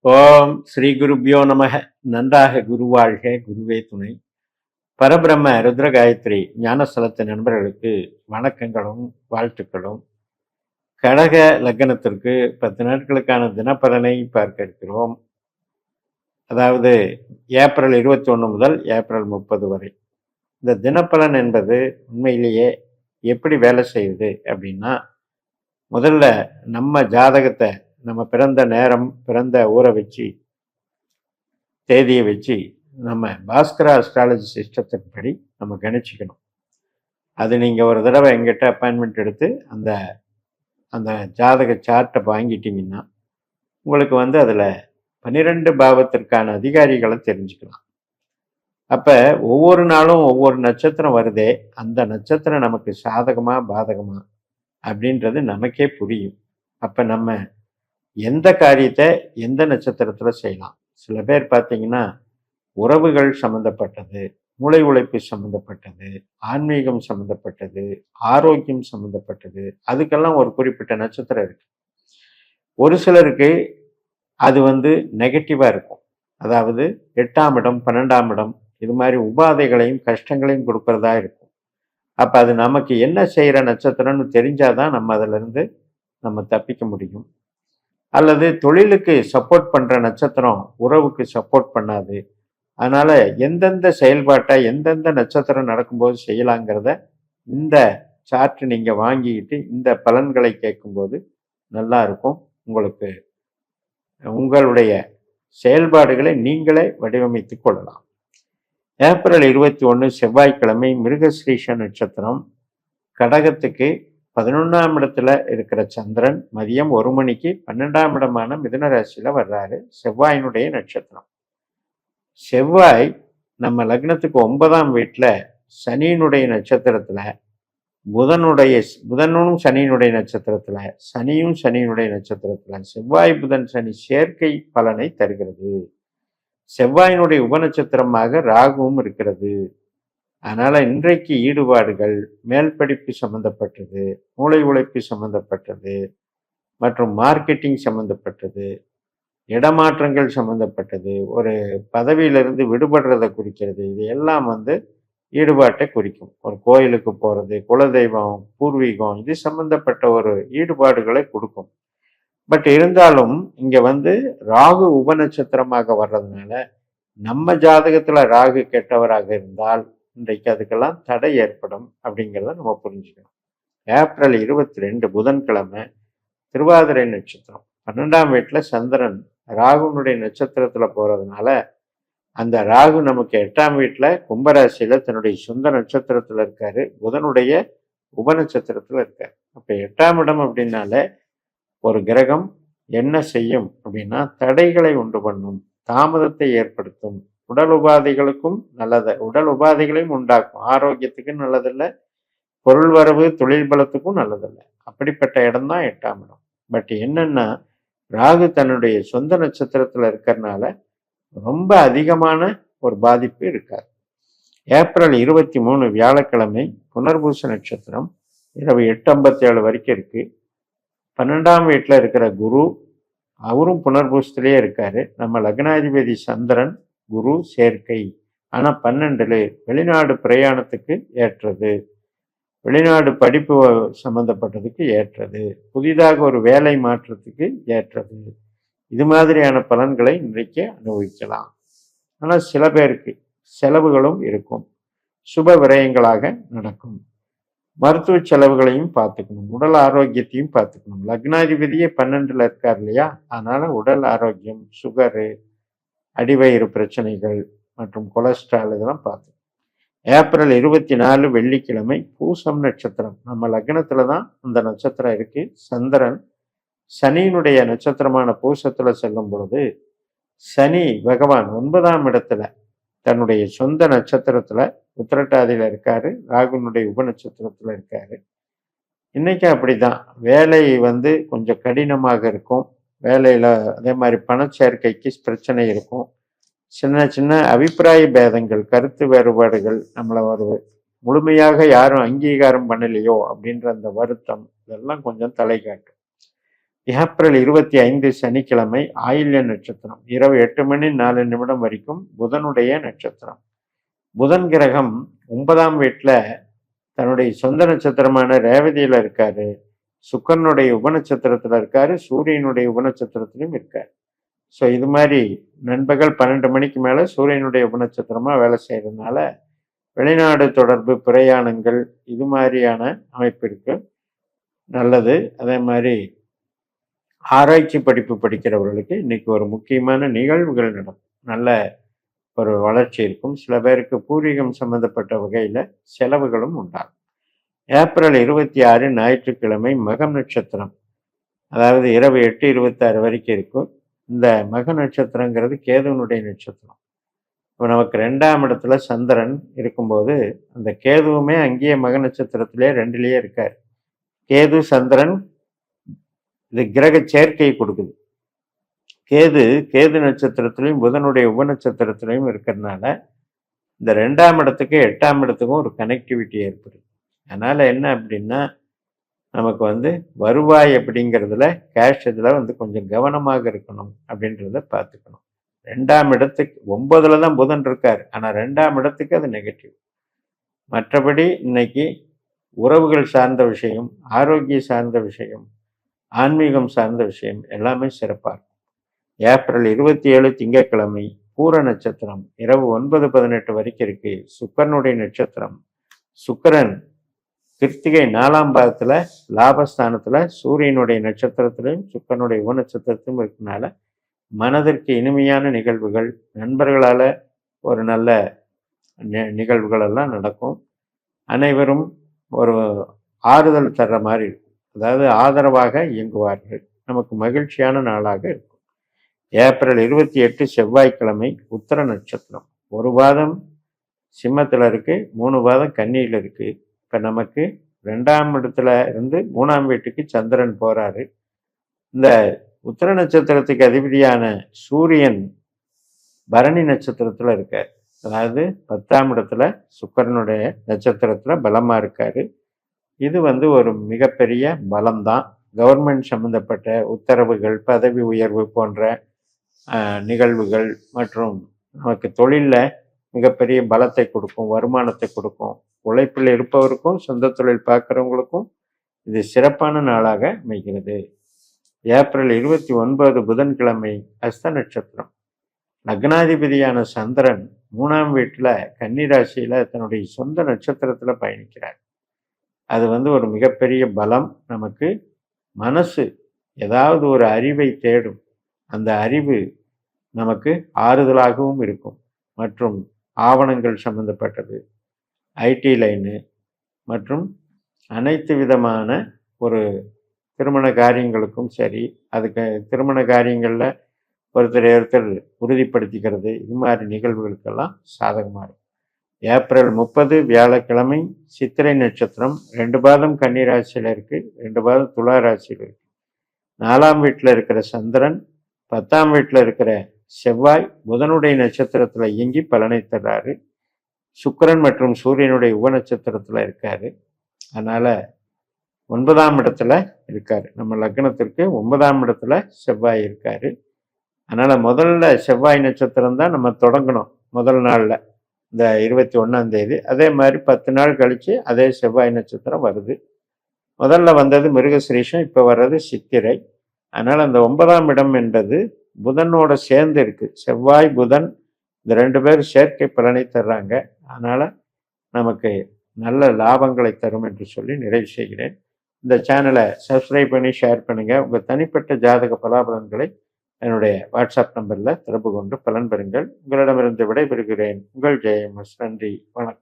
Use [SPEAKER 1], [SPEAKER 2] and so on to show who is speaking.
[SPEAKER 1] ஓம் ஸ்ரீ குருப்யோ நமக. நன்றாக குருவாழ்க, குருவே துணை. பரபிரம்ம ருத்ர காயத்ரி ஞானஸ்தலத்து நண்பர்களுக்கு வணக்கங்களும் வாழ்த்துக்களும். கடக லக்னத்திற்கு 10 நாட்களுக்கான தினப்பலனை பார்க்க இருக்கிறோம். அதாவது ஏப்ரல் 21 முதல் ஏப்ரல் 30 வரை. இந்த தினப்பலன் என்பது உண்மையிலேயே எப்படி வேலை செய்யுது அப்படின்னா, முதல்ல நம்ம ஜாதகத்தை, நம்ம பிறந்த நேரம், பிறந்த ஊரை வச்சு, தேதியை வச்சு நம்ம பாஸ்கரா அஸ்ட்ராலஜி சிஸ்டத்தின்படி நம்ம கணிச்சிக்கணும். அது நீங்கள் ஒரு தடவை எங்கிட்ட அப்பாயின்மெண்ட் எடுத்து அந்த அந்த ஜாதக சார்ட்டை வாங்கிட்டீங்கன்னா உங்களுக்கு அதில் 12 பாவத்திற்கான அதிகாரிகளை தெரிஞ்சுக்கலாம். அப்போ ஒவ்வொரு நாளும் ஒவ்வொரு நட்சத்திரம் வருதே, அந்த நட்சத்திரம் நமக்கு சாதகமா பாதகமா அப்படின்றது நமக்கே புரியும். அப்போ நம்ம எந்த காரியத்தை எந்த நட்சத்திரத்தில் செய்யலாம். சில பேர் பார்த்தீங்கன்னா உறவுகள் சம்மந்தப்பட்டது, மூளை உழைப்பு சம்மந்தப்பட்டது, ஆன்மீகம் சம்மந்தப்பட்டது, ஆரோக்கியம் சம்மந்தப்பட்டது, அதுக்கெல்லாம் ஒரு குறிப்பிட்ட நட்சத்திரம் இருக்கு. ஒரு சிலருக்கு அது நெகட்டிவாக இருக்கும். அதாவது 8ஆம் இடம், 12ஆம் இடம், இது மாதிரி உபாதைகளையும் கஷ்டங்களையும் கொடுக்கறதா இருக்கும். அப்போ அது நமக்கு என்ன செய்கிற நட்சத்திரம்னு தெரிஞ்சாதான் நம்ம அதிலிருந்து நம்ம தப்பிக்க முடியும். அல்லது தொழிலுக்கு சப்போர்ட் பண்ணுற நட்சத்திரம் உறவுக்கு சப்போர்ட் பண்ணாது. அதனால் எந்தெந்த செயல்பாட்டை எந்தெந்த நட்சத்திரம் நடக்கும்போது செய்யலாங்கிறத இந்த சார்ட் நீங்கள் வாங்கிக்கிட்டு இந்த பலன்களை கேட்கும்போது நல்லா இருக்கும். உங்களுக்கு உங்களுடைய செயல்பாடுகளை நீங்களே வடிவமைத்து கொள்ளலாம். ஏப்ரல் 21 செவ்வாய்க்கிழமை மிருகஸ்ரீஷ நட்சத்திரம். கடகத்துக்கு 11ஆம் இடத்துல இருக்கிற சந்திரன் மதியம் 1 மணிக்கு 12ஆம் இடமான மிதுன ராசியில் வர்றாரு. செவ்வாயினுடைய நட்சத்திரம். செவ்வாய் நம்ம லக்னத்துக்கு 9ஆம் வீட்டில் சனியினுடைய நட்சத்திரத்தில், புதனும் சனியினுடைய நட்சத்திரத்தில், சனியும் சனியினுடைய நட்சத்திரத்தில் செவ்வாய் புதன் சனி சேர்க்கை பலனை தருகிறது. செவ்வாயினுடைய உபநட்சத்திரமாக ராகுவும் இருக்கிறது. அதனால இன்றைக்கு ஈடுபாடுகள் மேல் படிப்பு சம்பந்தப்பட்டது, மூளை உழைப்பு சம்பந்தப்பட்டது, மற்றும் மார்க்கெட்டிங் சம்பந்தப்பட்டது, இடமாற்றங்கள் சம்பந்தப்பட்டது, ஒரு பதவியிலிருந்து விடுபடுறதை குறிக்கிறது. இது எல்லாம் ஈடுபாட்டை குறிக்கும். ஒரு கோயிலுக்கு போகிறது, குலதெய்வம், பூர்வீகம், இது சம்பந்தப்பட்ட ஒரு ஈடுபாடுகளை கொடுக்கும். பட் இருந்தாலும் இங்கே ராகு உபநட்சத்திரமாக வர்றதுனால நம்ம ஜாதகத்தில் ராகு கெட்டவராக இருந்தால் இன்றைக்கு அதுக்கெல்லாம் தடை ஏற்படும் அப்படிங்கிறத நம்ம புரிஞ்சுக்கணும். ஏப்ரல் 22 புதன்கிழமை திருவாதிரை நட்சத்திரம். 12ஆம் வீட்டில் சந்திரன் ராகுனுடைய நட்சத்திரத்தில் போகிறதுனால அந்த ராகு நமக்கு 8ஆம் வீட்டில் கும்பராசியில் தன்னுடைய சொந்த நட்சத்திரத்தில் இருக்காரு, புதனுடைய உபநட்சத்திரத்தில் இருக்காரு. அப்போ 8ஆம் இடம் அப்படின்னால ஒரு கிரகம் என்ன செய்யும் அப்படின்னா தடைகளை உண்டு பண்ணும், தாமதத்தை ஏற்படுத்தும், உடல் உபாதைகளுக்கும் நல்லது, உடல் உபாதைகளையும் உண்டாக்கும், ஆரோக்கியத்துக்கும் நல்லதில்லை, பொருள் வரவு தொழில் பலத்துக்கும் நல்லதில்லை. அப்படிப்பட்ட இடம் தான் 8ஆம் இடம். பட் என்னன்னா ராகு தன்னுடைய சொந்த நட்சத்திரத்தில் இருக்கிறதுனால ரொம்ப அதிகமான ஒரு பாதிப்பு இருக்காது. ஏப்ரல் 23 வியாழக்கிழமை புனர்பூச நட்சத்திரம். இரவு 8:57 வரைக்கும் இருக்கு. 12ஆம் வீட்டில் இருக்கிற குரு, அவரும் புனர்பூசத்திலே இருக்காரு. நம்ம லக்னாதிபதி சந்திரன் குரு சேர்க்கை. ஆனால் 12 வெளிநாடு பிரயாணத்துக்கு ஏற்றது, வெளிநாடு படிப்பு சம்பந்தப்பட்டதுக்கு ஏற்றது, புதிதாக ஒரு வேலை மாற்றத்துக்கு ஏற்றது. இது மாதிரியான பலன்களை இன்றைக்கு அனுபவிக்கலாம். ஆனால் சில பேருக்கு செலவுகளும் இருக்கும், சுப விரயங்களாக நடக்கும். மருத்துவ செலவுகளையும் பார்த்துக்கணும், உடல் ஆரோக்கியத்தையும் பார்த்துக்கணும். லக்னாதிபதியே 12ல் இருக்கார் இல்லையா, அதனால உடல் ஆரோக்கியம், சுகரு, அடிவயிறு பிரச்சனைகள் மற்றும் கொலஸ்ட்ரால் இதெல்லாம் பார்த்துக்கணும். ஏப்ரல் 24 வெள்ளிக்கிழமை பூசம் நட்சத்திரம். நம்ம லக்னத்துல தான் அந்த நட்சத்திரம் இருக்கு. சந்திரன் சனியினுடைய நட்சத்திரமான பூசத்துல செல்லும் பொழுது சனி பகவான் 9ஆம் இடத்துல தன்னுடைய சொந்த நட்சத்திரத்துல உத்திரட்டாதியில இருக்காரு, ராகுனுடைய உபநட்சத்திரத்துல இருக்காரு. இன்னைக்கு அப்படிதான் வேலை கொஞ்சம் கடினமாக இருக்கும். வேலையில அதே மாதிரி பணச்சேர்க்கைக்கு பிரச்சனை இருக்கும். சின்ன சின்ன அபிப்பிராய பேதங்கள், கருத்து வேறுபாடுகள், நம்மளை ஒரு முழுமையாக யாரும் அங்கீகாரம் பண்ணலையோ அப்படின்ற அந்த வருத்தம், இதெல்லாம் கொஞ்சம் தலை காட்டும். ஏப்ரல் 25 சனிக்கிழமை ஆயில்ய நட்சத்திரம் இரவு 8 மணி 4 நிமிடம் வரைக்கும் புதனுடைய நட்சத்திரம். புதன் கிரகம் 9ஆம் வீட்டில் தன்னுடைய சொந்த நட்சத்திரமான ரேவதியில இருக்காரு, சுக்கரனுடைய உபநட்சத்திரத்துல இருக்காரு, சூரியனுடைய உபநட்சத்திரத்திலும் இருக்காரு. ஸோ இது மாதிரி நண்பகல் 12 மணிக்கு மேலே சூரியனுடைய உபநட்சத்திரமா வேலை செய்யறதுனால வெளிநாடு தொடர்பு பிரயாணங்கள் இது மாதிரியான அமைப்பிற்கு நல்லது. அதே மாதிரி ஆராய்ச்சி படிப்பு படிக்கிறவர்களுக்கு இன்னைக்கு ஒரு முக்கியமான நிகழ்வுகள் நடக்கும், நல்ல ஒரு வளர்ச்சி இருக்கும். சில பேருக்கு பூர்வீகம் சம்பந்தப்பட்ட வகையில் செலவுகளும் உண்டாகும். ஏப்ரல் 26 ஞாயிற்றுக்கிழமை மகம் நட்சத்திரம், அதாவது இரவு 8:26 வரைக்கும் இருக்கும். இந்த மக நட்சத்திரங்கிறது கேதுவனுடைய நட்சத்திரம். இப்போ நமக்கு 2ஆம் இடத்துல சந்திரன் இருக்கும்போது அந்த கேதுவுமே அங்கேயே மக நட்சத்திரத்திலே 2லயே இருக்கார். கேது சந்திரன் இது கிரக சேர்க்கையை கொடுக்குது. கேது நட்சத்திரத்திலையும் புதனுடைய உபநட்சத்திரத்திலையும் இருக்கிறதுனால இந்த 2ஆம் இடத்துக்கு 8ஆம் இடத்துக்கும் ஒரு கனெக்டிவிட்டி ஏற்படுது. அதனால என்ன அப்படின்னா நமக்கு வருவாய் அப்படிங்கிறதுல கேஷ் இதில் கொஞ்சம் கவனமாக இருக்கணும் அப்படின்றத பார்த்துக்கணும். 2ஆம் இடத்துக்கு 9ல் தான் புதன் இருக்கார், ஆனால் 2ஆம் இடத்துக்கு அது நெகட்டிவ். மற்றபடி இன்னைக்கு உறவுகள் சார்ந்த விஷயம், ஆரோக்கிய சார்ந்த விஷயம், ஆன்மீகம் சார்ந்த விஷயம் எல்லாமே சிறப்பாக இருக்கும். ஏப்ரல் 27 திங்கட்கிழமை பூர நட்சத்திரம் இரவு 9:18 வரைக்கும் இருக்கு. சுக்கரனுடைய நட்சத்திரம். சுக்கரன் கிருத்திகை 4ஆம் பாதத்துல லாபஸ்தானத்துல சூரியனுடைய நட்சத்திரத்திலையும் சுக்கரனுடைய உபநட்சத்திரத்திலும் இருக்கனால மனதிற்கு இனிமையான நிகழ்வுகள், நண்பர்களால ஒரு நல்ல நிகழ்வுகள் எல்லாம் நடக்கும். அனைவரும் ஒரு ஆறுதல் தர்ற மாதிரி இருக்கும், அதாவது ஆதரவாக இயங்குவார்கள். நமக்கு மகிழ்ச்சியான நாளாக இருக்கும். ஏப்ரல் 28 செவ்வாய்க்கிழமை உத்தர நட்சத்திரம். ஒரு பாதம் சிம்மத்தில் இருக்கு, 3 பாதம் கன்னியில் இருக்கு. இப்போ நமக்கு 2ஆம் இடத்துல இருந்து 3ஆம் வீட்டுக்கு சந்திரன் போறாரு. இந்த உத்தர நட்சத்திரத்துக்கு அதிபதியான சூரியன் பரணி நட்சத்திரத்துல இருக்கார், அதாவது 10ஆம் இடத்துல சுக்கரனுடைய நட்சத்திரத்துல பலமா இருக்காரு. இது ஒரு மிகப்பெரிய பலம்தான். கவர்மெண்ட் சம்பந்தப்பட்ட உத்தரவுகள், பதவி உயர்வு போன்ற நிகழ்வுகள் மற்றும் நமக்கு தொழிலில் மிகப்பெரிய பலத்தை கொடுக்கும், வருமானத்தை கொடுக்கும். உழைப்பில் இருப்பவருக்கும் சொந்த தொழில் பார்க்குறவங்களுக்கும் இது சிறப்பான நாளாக அமைகிறது. ஏப்ரல் 29 புதன்கிழமை அஸ்த நட்சத்திரம். லக்னாதிபதியான சந்திரன் 3ஆம் வீட்டில் கன்னி ராசியில் தன்னுடைய சொந்த நட்சத்திரத்தில் பயணிக்கிறார். அது ஒரு மிகப்பெரிய பலம். நமக்கு மனசு ஏதாவது ஒரு அறிவை தேடும், அந்த அறிவு நமக்கு ஆறுதலாகவும் இருக்கும். மற்றும் ஆவணங்கள் சம்பந்தப்பட்டது, ஐடி லைனு மற்றும் அனைத்து விதமான ஒரு திருமண காரியங்களுக்கும் சரி, அதுக்கு திருமண காரியங்களில் ஒருத்தர் உறுதிப்படுத்திக்கிறது, இது மாதிரி நிகழ்வுகளுக்கெல்லாம் சாதகமாக இருக்கும். ஏப்ரல் 30 வியாழக்கிழமை சித்திரை நட்சத்திரம். 2 பாதம் கன்னி ராசியில் இருக்கு, 2 பாதம் துலா ராசியில் இருக்கு. 4ஆம் வீட்டில் இருக்கிற சந்திரன் 10ஆம் வீட்டில் இருக்கிற செவ்வாய் புதனுடைய நட்சத்திரத்தில் இயங்கி பலனை தர்றாரு. சுக்கிரன் மற்றும் சூரியனுடைய உப நட்சத்திரத்தில் இருக்காரு. அதனால 9ஆம் இடத்துல இருக்காரு. நம்ம லக்னத்திற்கு 9ஆம் இடத்துல செவ்வாய் இருக்காரு. அதனால முதல்ல செவ்வாய் நட்சத்திரம் தான் நம்ம தொடங்கணும் முதல் நாள்ல, இந்த 21ஆம் தேதி. அதே மாதிரி 10 நாள் கழிச்சு அதே செவ்வாய் நட்சத்திரம் வருது. முதல்ல வந்தது மிருகசிரீஷம், இப்போ வர்றது சித்திரை. அதனால அந்த 9ஆம் இடம் என்பது புதனோட சேர்ந்து இருக்கு. செவ்வாய் புதன் இந்த 2 பேரும் சேர்க்கை பலனை தர்றாங்க. அதனால நமக்கு நல்ல லாபங்களை தரும் என்று சொல்லி நிறைவு செய்கிறேன். இந்த சேனலை சப்ஸ்கிரைப் பண்ணி ஷேர் பண்ணுங்க. உங்கள் தனிப்பட்ட ஜாதக பலாபலன்களை என்னுடைய வாட்ஸ்அப் நம்பரில் தொடர்பு கொண்டு பலன் பெறுங்கள். உங்களிடமிருந்து விடைபெறுகிறேன். உங்கள் ஜெயமஸ். நன்றி, வணக்கம்.